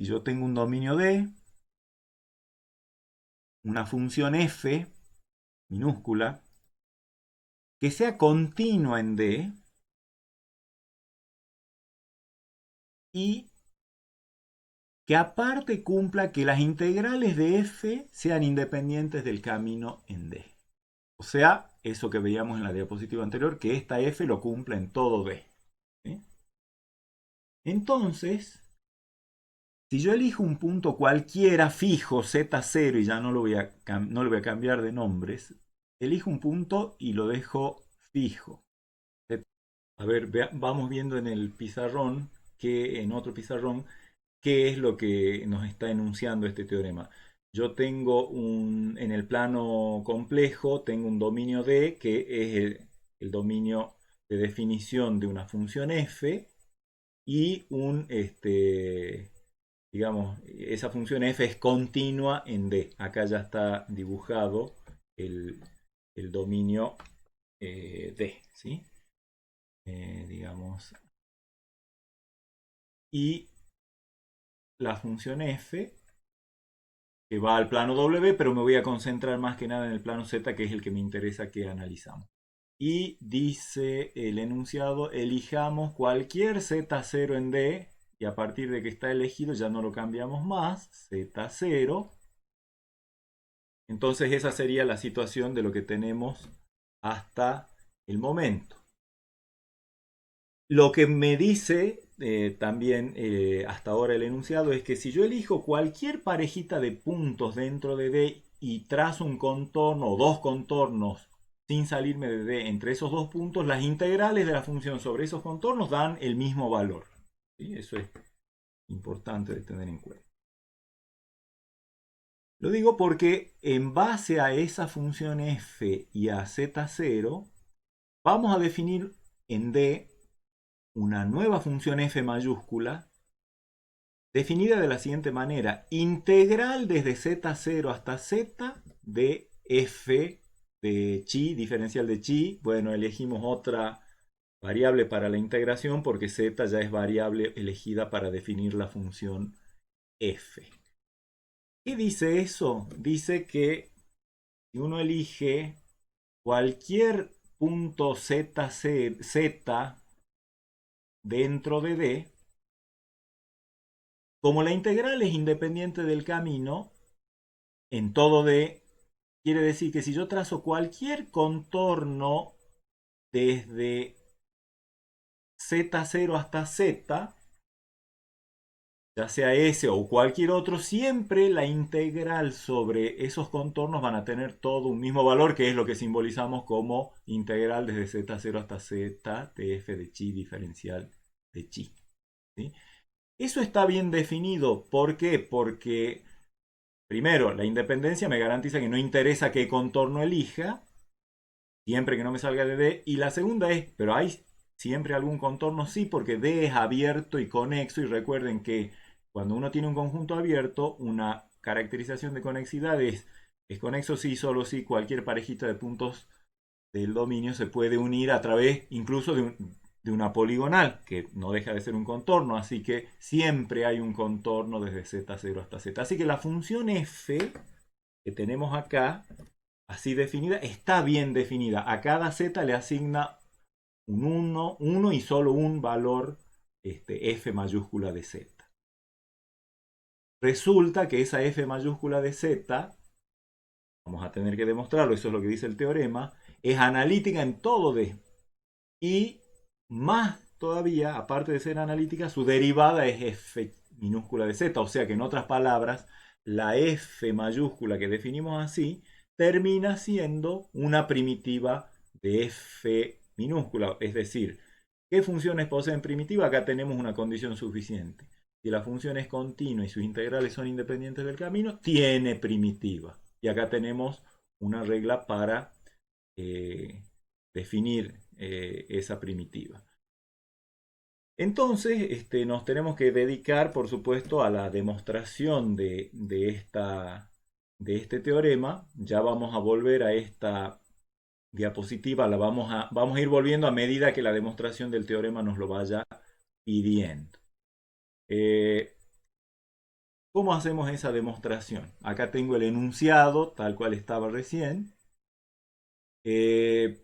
si yo tengo un dominio D, una función f minúscula, que sea continua en D y que aparte cumpla que las integrales de f sean independientes del camino en D. O sea, eso que veíamos en la diapositiva anterior, que esta f lo cumpla en todo D. ¿Sí? Entonces, si yo elijo un punto cualquiera fijo, z0, y ya no lo no lo voy a cambiar de nombres, elijo un punto y lo dejo fijo. A ver, vamos viendo en el pizarrón, en otro pizarrón, qué es lo que nos está enunciando este teorema. Yo tengo en el plano complejo, tengo un dominio D, que es el dominio de definición de una función f, y digamos, esa función f es continua en D. Acá ya está dibujado el dominio D, ¿sí? Digamos, y la función f que va al plano W, pero me voy a concentrar más que nada en el plano Z, que es el que me interesa que analizamos. Y dice el enunciado, elijamos cualquier Z0 en D, y a partir de que está elegido ya no lo cambiamos más, Z0. Entonces esa sería la situación de lo que tenemos hasta el momento. Lo que me dice también hasta ahora el enunciado es que si yo elijo cualquier parejita de puntos dentro de D y trazo un contorno o dos contornos sin salirme de D entre esos dos puntos, las integrales de la función sobre esos contornos dan el mismo valor. ¿Sí? Eso es importante de tener en cuenta. Lo digo porque en base a esa función f y a z0, vamos a definir en D una nueva función f mayúscula definida de la siguiente manera: integral desde z0 hasta z de f de chi, diferencial de chi. Bueno, elegimos otra variable para la integración porque z ya es variable elegida para definir la función f. ¿Qué dice eso? Dice que si uno elige cualquier punto z dentro de D, como la integral es independiente del camino, en todo D, quiere decir que si yo trazo cualquier contorno desde z0 hasta z, ya sea ese o cualquier otro, siempre la integral sobre esos contornos van a tener todo un mismo valor, que es lo que simbolizamos como integral desde z0 hasta z de f de chi diferencial de chi. ¿Sí? Eso está bien definido. ¿Por qué? Porque, primero, la independencia me garantiza que no interesa qué contorno elija, siempre que no me salga de D. Y la segunda es, pero hay siempre algún contorno, sí, porque D es abierto y conexo. Y recuerden que cuando uno tiene un conjunto abierto, una caracterización de conexidad es conexo sí, solo si cualquier parejita de puntos del dominio se puede unir a través incluso de una poligonal, que no deja de ser un contorno, así que siempre hay un contorno desde z0 hasta z. Así que la función f que tenemos acá, así definida, está bien definida. A cada z le asigna un 1 y solo un valor f mayúscula de z. Resulta que esa f mayúscula de z, vamos a tener que demostrarlo, eso es lo que dice el teorema, es analítica en todo D. Y más todavía, aparte de ser analítica, su derivada es f minúscula de z. O sea que en otras palabras, la f mayúscula que definimos así termina siendo una primitiva de f minúscula. Es decir, ¿qué funciones poseen primitiva? Acá tenemos una condición suficiente. Si la función es continua y sus integrales son independientes del camino, tiene primitiva. Y acá tenemos una regla para definir esa primitiva. Entonces, nos tenemos que dedicar, por supuesto, a la demostración de este teorema. Ya vamos a volver a esta diapositiva, vamos a ir volviendo a medida que la demostración del teorema nos lo vaya pidiendo. ¿Cómo hacemos esa demostración? Acá tengo el enunciado tal cual estaba recién. Eh,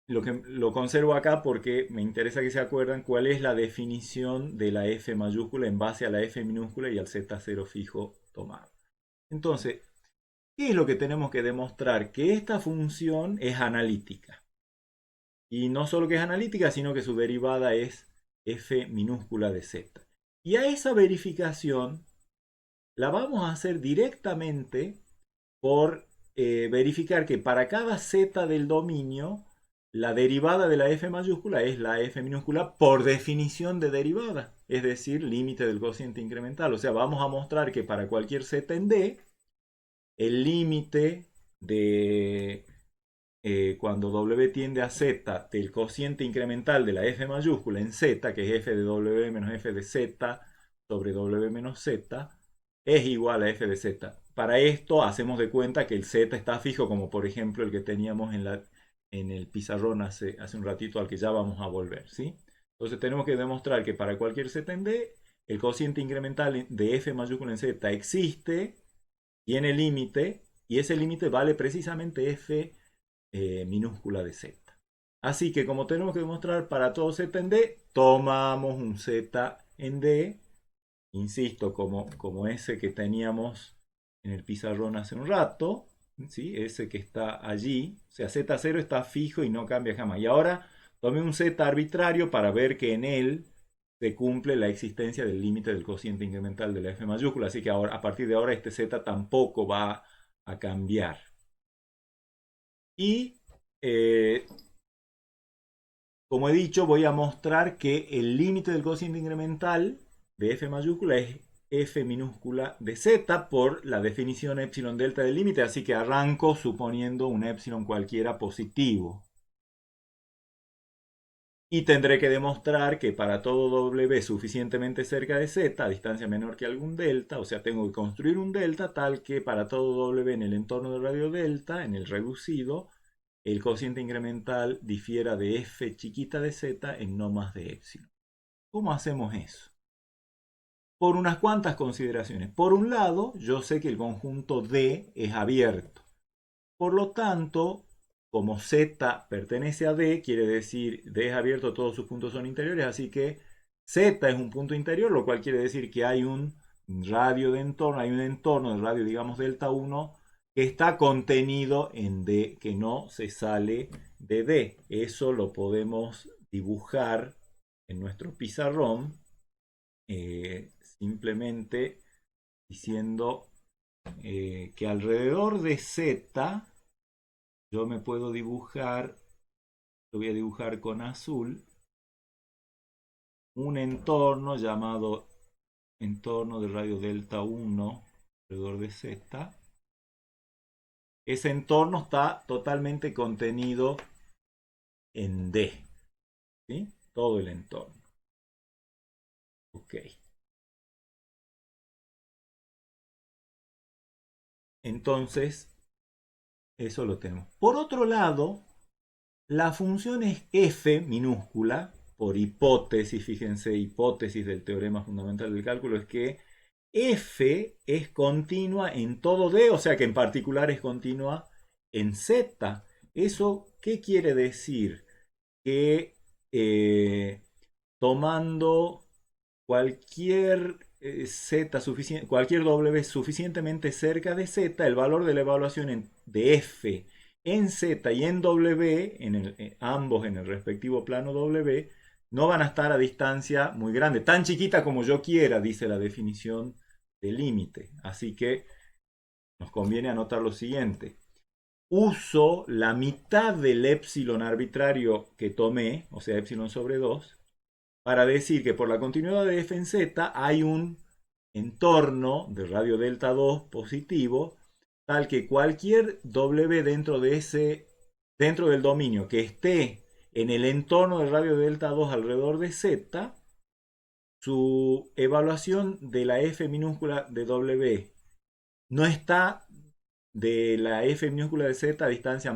lo conservo acá porque me interesa que se acuerdan cuál es la definición de la f mayúscula en base a la f minúscula y al z0 fijo tomado. Entonces, ¿qué es lo que tenemos que demostrar? Que esta función es analítica. Y no solo que es analítica, sino que su derivada es f minúscula de z. Y a esa verificación la vamos a hacer directamente por verificar que para cada z del dominio, la derivada de la f mayúscula es la f minúscula por definición de derivada, es decir, límite del cociente incremental. O sea, vamos a mostrar que para cualquier z en D, el límite de cuando w tiende a z del cociente incremental de la f mayúscula en z, que es f de w menos f de z sobre w menos z, es igual a f de z. Para esto hacemos de cuenta que el z está fijo, como por ejemplo el que teníamos en el pizarrón hace un ratito, al que ya vamos a volver, ¿sí? Entonces tenemos que demostrar que para cualquier z en D, el cociente incremental de f mayúscula en z existe, tiene límite, y ese límite vale precisamente f minúscula de z. Así que como tenemos que demostrar para todo z en D, tomamos un z en D, insisto, como ese que teníamos en el pizarrón hace un rato, ¿sí? Ese que está allí, o sea, z0 está fijo y no cambia jamás. Y ahora tomé un z arbitrario para ver que en él se cumple la existencia del límite del cociente incremental de la f mayúscula, así que ahora, a partir de ahora este z tampoco va a cambiar. Y como he dicho, voy a mostrar que el límite del cociente incremental de f mayúscula es f minúscula de z por la definición epsilon delta del límite, así que arranco suponiendo un epsilon cualquiera positivo. Y tendré que demostrar que para todo w suficientemente cerca de z, a distancia menor que algún delta, o sea, tengo que construir un delta tal que para todo w en el entorno del radio delta, en el reducido, el cociente incremental difiera de f chiquita de z en no más de epsilon. ¿Cómo hacemos eso? Por unas cuantas consideraciones. Por un lado, yo sé que el conjunto D es abierto. Por lo tanto, como Z pertenece a D, quiere decir D es abierto, todos sus puntos son interiores, así que Z es un punto interior, lo cual quiere decir que hay un radio de entorno, hay un entorno de radio, digamos, delta 1, que está contenido en D, que no se sale de D. Eso lo podemos dibujar en nuestro pizarrón, simplemente diciendo que alrededor de Z yo me puedo dibujar, lo voy a dibujar con azul, un entorno llamado entorno de radio delta 1 alrededor de Z. Ese entorno está totalmente contenido en D, ¿sí? Todo el entorno. Ok. Entonces, eso lo tenemos. Por otro lado, la función es f minúscula, por hipótesis, fíjense, hipótesis del teorema fundamental del cálculo, es que f es continua en todo D, o sea que en particular es continua en Z. ¿Eso qué quiere decir? Que tomando cualquier cualquier W suficientemente cerca de Z, el valor de la evaluación de F en Z y en W, ambos en el respectivo plano W, no van a estar a distancia muy grande, tan chiquita como yo quiera, dice la definición de límite. Así que nos conviene anotar lo siguiente. Uso la mitad del epsilon arbitrario que tomé, o sea, epsilon sobre 2, para decir que por la continuidad de f en z hay un entorno de radio delta 2 positivo, tal que cualquier w dentro del dominio que esté en el entorno de radio delta 2 alrededor de z, su evaluación de la f minúscula de w no está de la f minúscula de z a distancia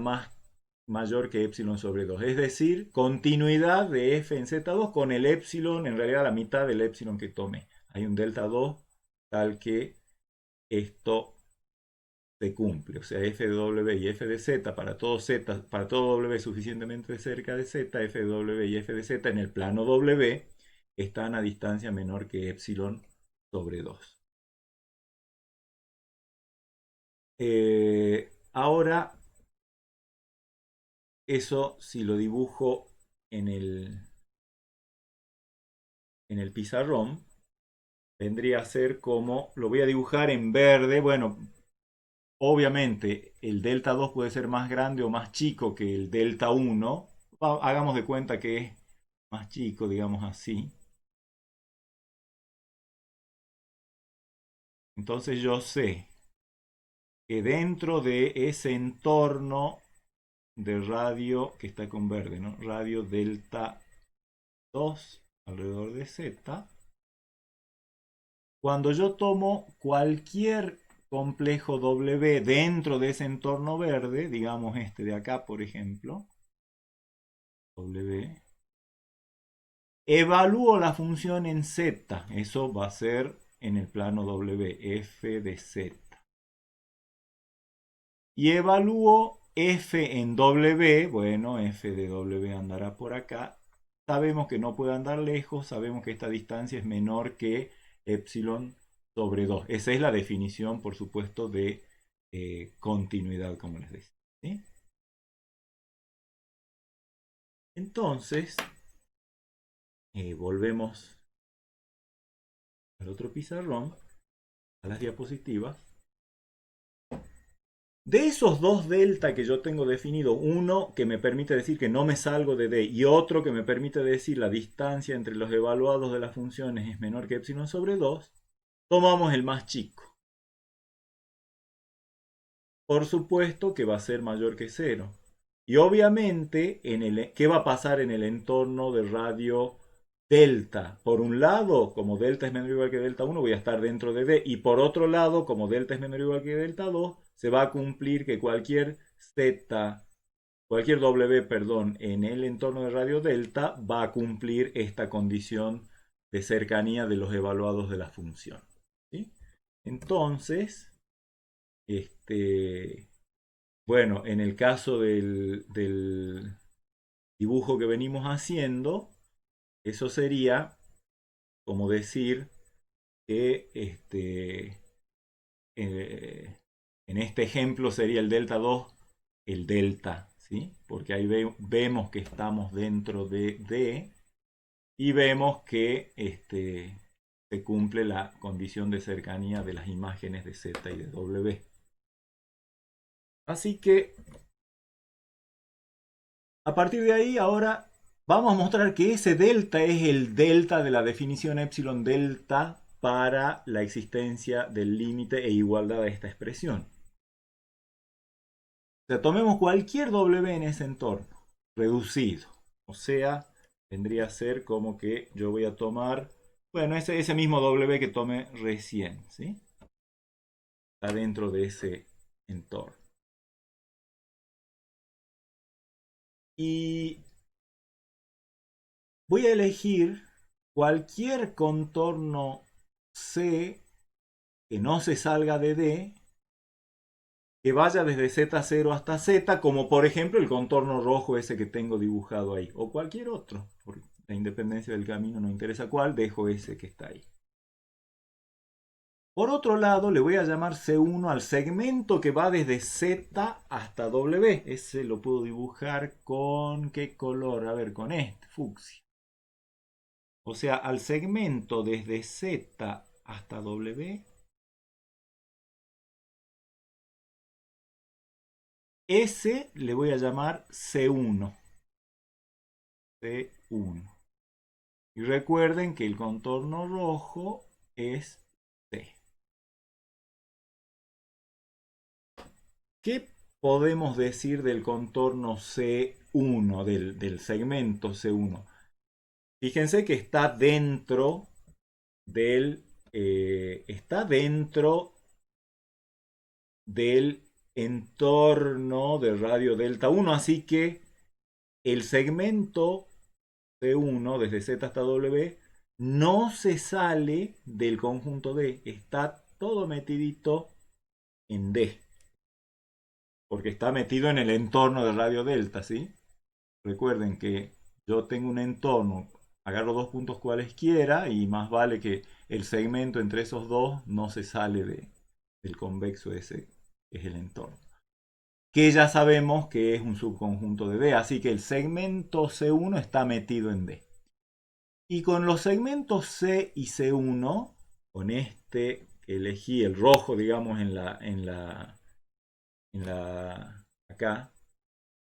mayor que epsilon sobre 2. Es decir, continuidad de f en z2 con el epsilon, en realidad la mitad del epsilon que tome. Hay un delta 2 tal que esto se cumple. O sea, f de w y f de z, para todo w suficientemente cerca de z, f de w y f de z en el plano w están a distancia menor que epsilon sobre 2. Ahora, eso si lo dibujo en el pizarrón, vendría a ser como, lo voy a dibujar en verde. Bueno, obviamente el delta 2 puede ser más grande o más chico que el delta 1. Hagamos de cuenta que es más chico, digamos así. Entonces yo sé que dentro de ese entorno de radio que está con verde, ¿no? Radio delta 2 alrededor de z. Cuando yo tomo cualquier complejo W dentro de ese entorno verde, digamos este de acá, por ejemplo, W, evalúo la función en z. Eso va a ser en el plano W, f de z. Y evalúo f en w. Bueno, f de w andará por acá. Sabemos que no puede andar lejos. Sabemos que esta distancia es menor que epsilon sobre 2. Esa es la definición, por supuesto, de continuidad, como les decía, ¿sí? Entonces, volvemos al otro pizarrón, a las diapositivas. De esos dos delta que yo tengo definido, uno que me permite decir que no me salgo de D y otro que me permite decir la distancia entre los evaluados de las funciones es menor que epsilon sobre 2, tomamos el más chico. Por supuesto que va a ser mayor que 0. Y obviamente, ¿qué va a pasar en el entorno de radio delta? Por un lado, como delta es menor o igual que delta 1, voy a estar dentro de D. Y por otro lado, como delta es menor o igual que delta 2, se va a cumplir que cualquier z, cualquier w, perdón, en el entorno de radio delta va a cumplir esta condición de cercanía de los evaluados de la función. ¿Sí? Entonces, bueno, en el caso del dibujo que venimos haciendo, eso sería como decir que en este ejemplo sería el delta 2, el delta, ¿sí? Porque ahí vemos que estamos dentro de D y vemos que se cumple la condición de cercanía de las imágenes de Z y de W. Así que a partir de ahí ahora vamos a mostrar que ese delta es el delta de la definición epsilon delta para la existencia del límite e igualdad de esta expresión. O sea, tomemos cualquier W en ese entorno, reducido. O sea, vendría a ser como que yo voy a tomar, bueno, ese mismo W que tomé recién, ¿sí? Está dentro de ese entorno. Y voy a elegir cualquier contorno C que no se salga de D, que vaya desde Z0 hasta Z, como por ejemplo el contorno rojo ese que tengo dibujado ahí, o cualquier otro. Por la independencia del camino no interesa cuál, dejo ese que está ahí. Por otro lado, le voy a llamar C1 al segmento que va desde Z hasta W. Ese lo puedo dibujar con ¿qué color? A ver, con este, fucsia. O sea, al segmento desde Z hasta W, ese le voy a llamar C1. C1. Y recuerden que el contorno rojo es C. ¿Qué podemos decir del contorno C1, del segmento C1? Fíjense que está dentro del entorno de radio delta 1, así que el segmento C1 desde Z hasta W no se sale del conjunto D, está todo metidito en D, porque está metido en el entorno del radio delta, ¿sí? Recuerden que yo tengo un entorno, agarro dos puntos cualesquiera y más vale que el segmento entre esos dos no se sale del convexo ese, que es el entorno. Que ya sabemos que es un subconjunto de D, así que el segmento C1 está metido en D. Y con los segmentos C y C1, con este que elegí, el rojo, digamos, acá,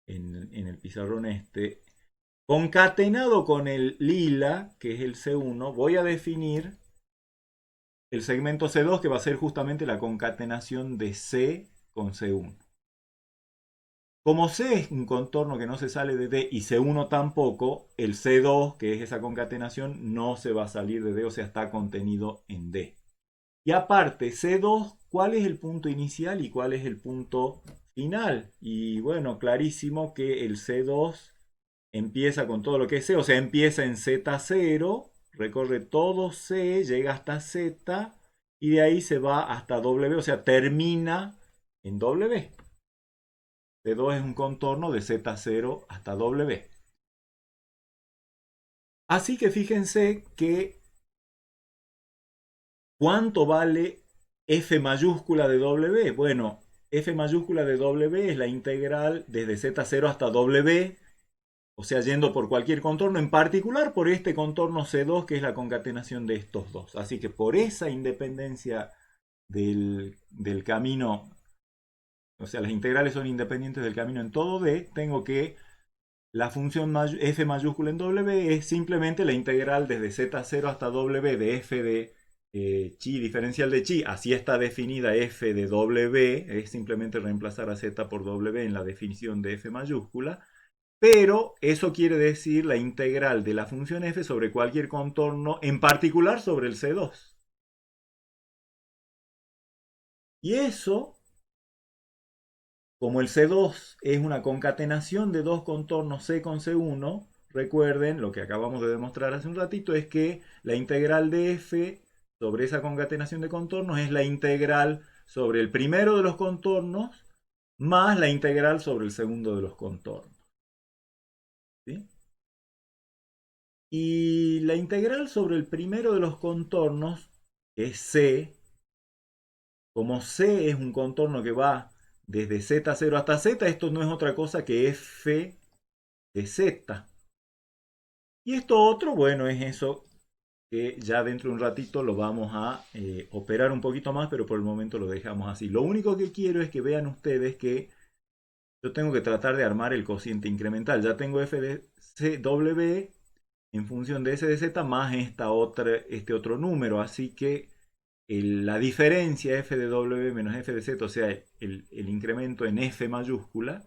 en el pizarrón este, concatenado con el lila, que es el C1, voy a definir el segmento C2, que va a ser justamente la concatenación de C con C1. Como C es un contorno que no se sale de D y C1 tampoco, el C2, que es esa concatenación, no se va a salir de D, o sea, está contenido en D. Y aparte, C2, ¿cuál es el punto inicial y cuál es el punto final? Y bueno, clarísimo que el C2 empieza con todo lo que es C, o sea, empieza en Z0, recorre todo C, llega hasta Z y de ahí se va hasta W, o sea, termina en W. C2 es un contorno de Z0 hasta W. Así que fíjense que ¿cuánto vale F mayúscula de W? Bueno, F mayúscula de W es la integral desde Z0 hasta W, o sea, yendo por cualquier contorno, en particular por este contorno C2, que es la concatenación de estos dos. Así que por esa independencia del camino, o sea, las integrales son independientes del camino en todo D, tengo que la función f mayúscula en W es simplemente la integral desde z0 hasta W de f de chi diferencial de chi. Así está definida f de W, es simplemente reemplazar a z por W en la definición de f mayúscula. Pero eso quiere decir la integral de la función f sobre cualquier contorno, en particular sobre el C2. Y eso, como el C2 es una concatenación de dos contornos C con C1, recuerden, lo que acabamos de demostrar hace un ratito es que la integral de f sobre esa concatenación de contornos es la integral sobre el primero de los contornos más la integral sobre el segundo de los contornos. ¿Sí? Y la integral sobre el primero de los contornos, que es C, como C es un contorno que va desde Z0 hasta Z, esto no es otra cosa que f de Z. Y esto otro, bueno, es eso que ya dentro de un ratito lo vamos a operar un poquito más, pero por el momento lo dejamos así. Lo único que quiero es que vean ustedes que yo tengo que tratar de armar el cociente incremental. Ya tengo f de W en función de s de z más este otro número. Así que la diferencia f de W menos f de z, o sea, el incremento en f mayúscula,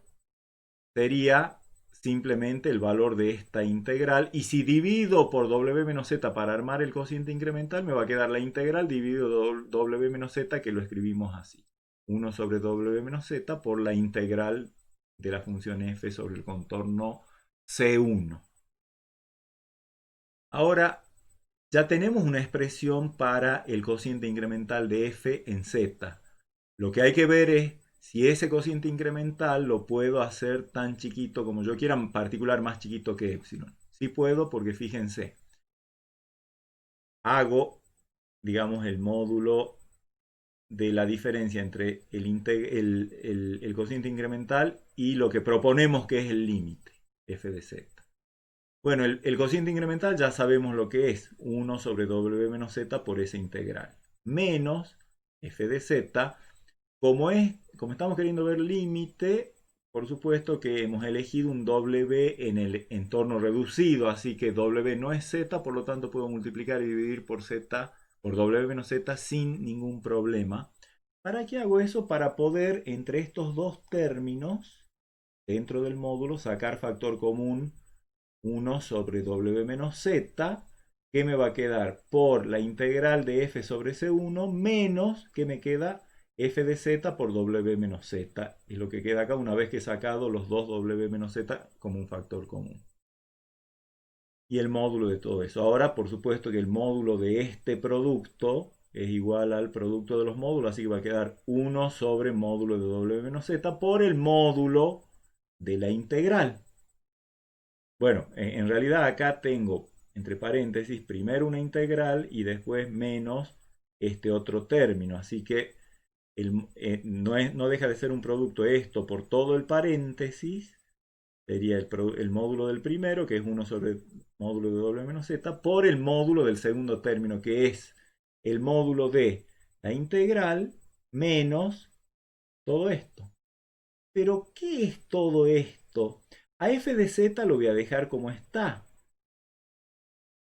sería simplemente el valor de esta integral. Y si divido por W menos Z para armar el cociente incremental, me va a quedar la integral dividido W menos Z, que lo escribimos así. 1 sobre W menos Z por la integral de la función f sobre el contorno C1. Ahora, ya tenemos una expresión para el cociente incremental de f en z. Lo que hay que ver es si ese cociente incremental lo puedo hacer tan chiquito como yo quiera, en particular más chiquito que epsilon. Sí puedo porque fíjense, hago, digamos, el módulo de la diferencia entre el cociente incremental y lo que proponemos que es el límite, f de z. Bueno, el cociente incremental ya sabemos lo que es, 1 sobre W menos Z por esa integral, menos f de z. Como estamos queriendo ver límite, por supuesto que hemos elegido un W en el entorno reducido, así que W no es Z, por lo tanto puedo multiplicar y dividir por Z, por W menos Z sin ningún problema. ¿Para qué hago eso? Para poder entre estos dos términos dentro del módulo sacar factor común 1 sobre W menos Z, que me va a quedar por la integral de f sobre C1 menos que me queda f de z por W menos Z. Es lo que queda acá una vez que he sacado los dos W menos Z como un factor común. Y el módulo de todo eso. Ahora, por supuesto que el módulo de este producto es igual al producto de los módulos, así que va a quedar 1 sobre módulo de w menos z por el módulo de la integral. Bueno, en realidad acá tengo entre paréntesis primero una integral y después menos este otro término, así que no deja de ser un producto esto por todo el paréntesis, sería el módulo del primero, que es 1 sobre módulo de w menos z, por el módulo del segundo término, que es el módulo de la integral menos todo esto. Pero, ¿qué es todo esto? A f de z lo voy a dejar como está.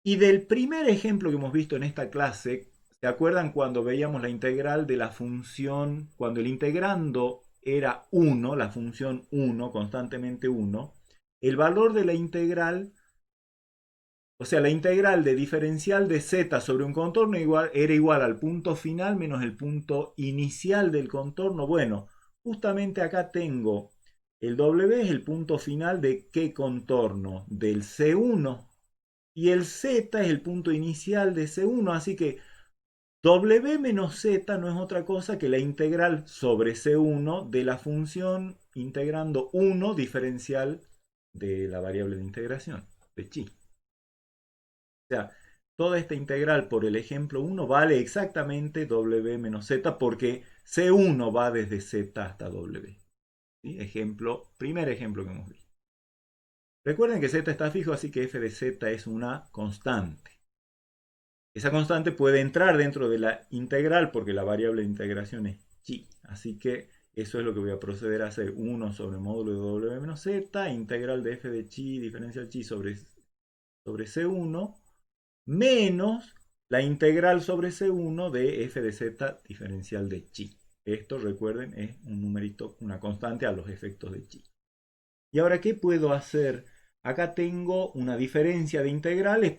Y del primer ejemplo que hemos visto en esta clase, ¿se acuerdan cuando veíamos la integral de la función, cuando el integrando era 1, la función 1, constantemente 1, el valor de la integral, o sea, la integral de diferencial de z sobre un contorno era igual al punto final menos el punto inicial del contorno? Bueno, justamente acá tengo el w es el punto final de ¿qué contorno? Del C1. Y el z es el punto inicial de C1, así que w menos z no es otra cosa que la integral sobre C1 de la función integrando 1 diferencial de la variable de integración, de chi. O sea, toda esta integral por el ejemplo 1 vale exactamente w menos z porque C1 va desde z hasta w. ¿Sí? Primer ejemplo que hemos visto. Recuerden que z está fijo, así que f de z es una constante. Esa constante puede entrar dentro de la integral porque la variable de integración es chi. Así que eso es lo que voy a proceder a hacer. 1 sobre módulo de w menos z, integral de f de chi, diferencial chi sobre C1, menos la integral sobre C1 de f de z diferencial de chi. Esto, recuerden, es un numerito, una constante a los efectos de chi. ¿Y ahora qué puedo hacer? Acá tengo una diferencia de integrales,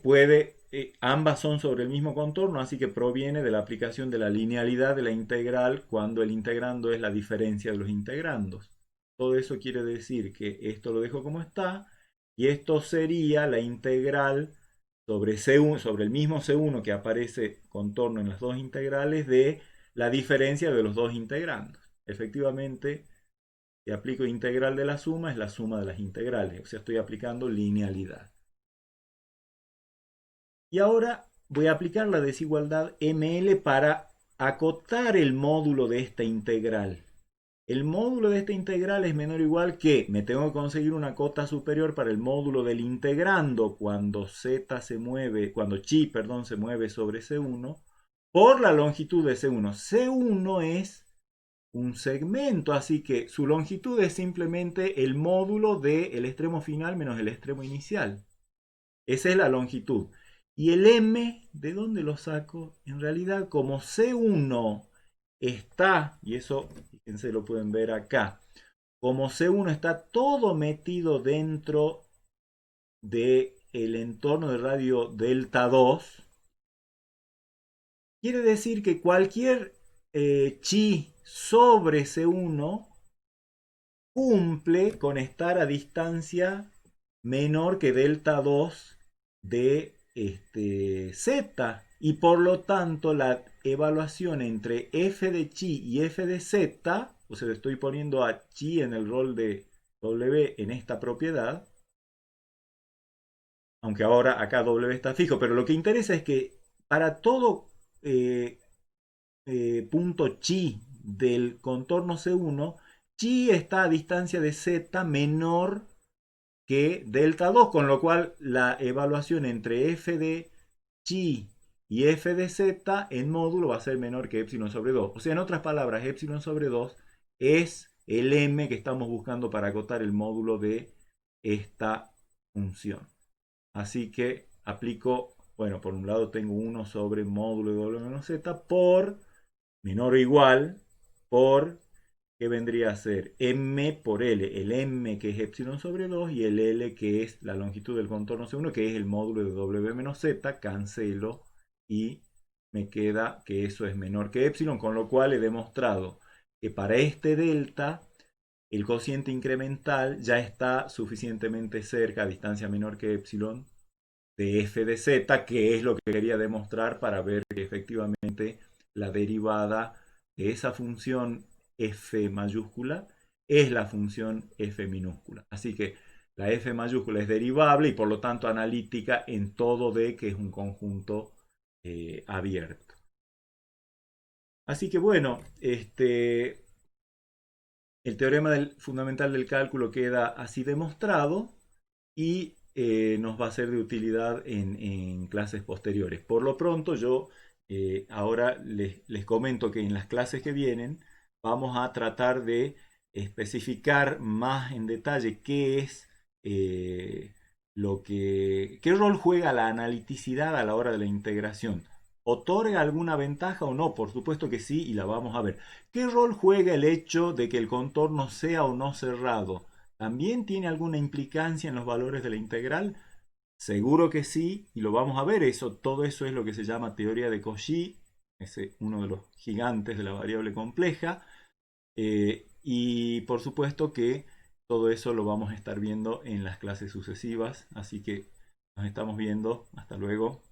ambas son sobre el mismo contorno, así que proviene de la aplicación de la linealidad de la integral cuando el integrando es la diferencia de los integrandos. Todo eso quiere decir que esto lo dejo como está, y esto sería la integral sobre C1, sobre el mismo C1 que aparece contorno en las dos integrales de la diferencia de los dos integrandos. Efectivamente, si aplico integral de la suma, es la suma de las integrales. O sea, estoy aplicando linealidad. Y ahora voy a aplicar la desigualdad ML para acotar el módulo de esta integral. El módulo de esta integral es menor o igual que, me tengo que conseguir una cota superior para el módulo del integrando cuando z se mueve, cuando chi, perdón, se mueve sobre C1, por la longitud de C1. C1 es un segmento, así que su longitud es simplemente el módulo del extremo final menos el extremo inicial. Esa es la longitud. Y el m, ¿de dónde lo saco? En realidad, como C1 está, y eso, fíjense, lo pueden ver acá, como C1 está todo metido dentro del entorno de radio delta 2, quiere decir que cualquier chi sobre C1 cumple con estar a distancia menor que delta 2 de z, y por lo tanto la evaluación entre f de chi y f de z, o sea, estoy poniendo a chi en el rol de w en esta propiedad, aunque ahora acá w está fijo, pero lo que interesa es que para todo eh, punto chi del contorno C1, chi está a distancia de z menor que delta 2, con lo cual la evaluación entre f de chi y f de z en módulo va a ser menor que epsilon sobre 2. O sea, en otras palabras, epsilon sobre 2 es el m que estamos buscando para acotar el módulo de esta función. Así que aplico, bueno, por un lado tengo 1 sobre módulo de w menos z por menor o igual por, ¿qué vendría a ser? M por L. El M que es epsilon sobre 2 y el L que es la longitud del contorno C1, que es el módulo de W menos Z. Cancelo y me queda que eso es menor que epsilon, con lo cual he demostrado que para este delta el cociente incremental ya está suficientemente cerca, a distancia menor que epsilon, de f de z, que es lo que quería demostrar para ver que efectivamente la derivada de esa función f mayúscula es la función f minúscula. Así que la f mayúscula es derivable y por lo tanto analítica en todo D que es un conjunto abierto. Así que bueno, el teorema fundamental del cálculo queda así demostrado y nos va a ser de utilidad en clases posteriores. Por lo pronto yo ahora les comento que en las clases que vienen vamos a tratar de especificar más en detalle qué es qué rol juega la analiticidad a la hora de la integración. ¿Otorga alguna ventaja o no? Por supuesto que sí y la vamos a ver. ¿Qué rol juega el hecho de que el contorno sea o no cerrado? ¿También tiene alguna implicancia en los valores de la integral? Seguro que sí, y lo vamos a ver. Todo eso es lo que se llama teoría de Cauchy, es uno de los gigantes de la variable compleja. Y por supuesto que todo eso lo vamos a estar viendo en las clases sucesivas. Así que nos estamos viendo. Hasta luego.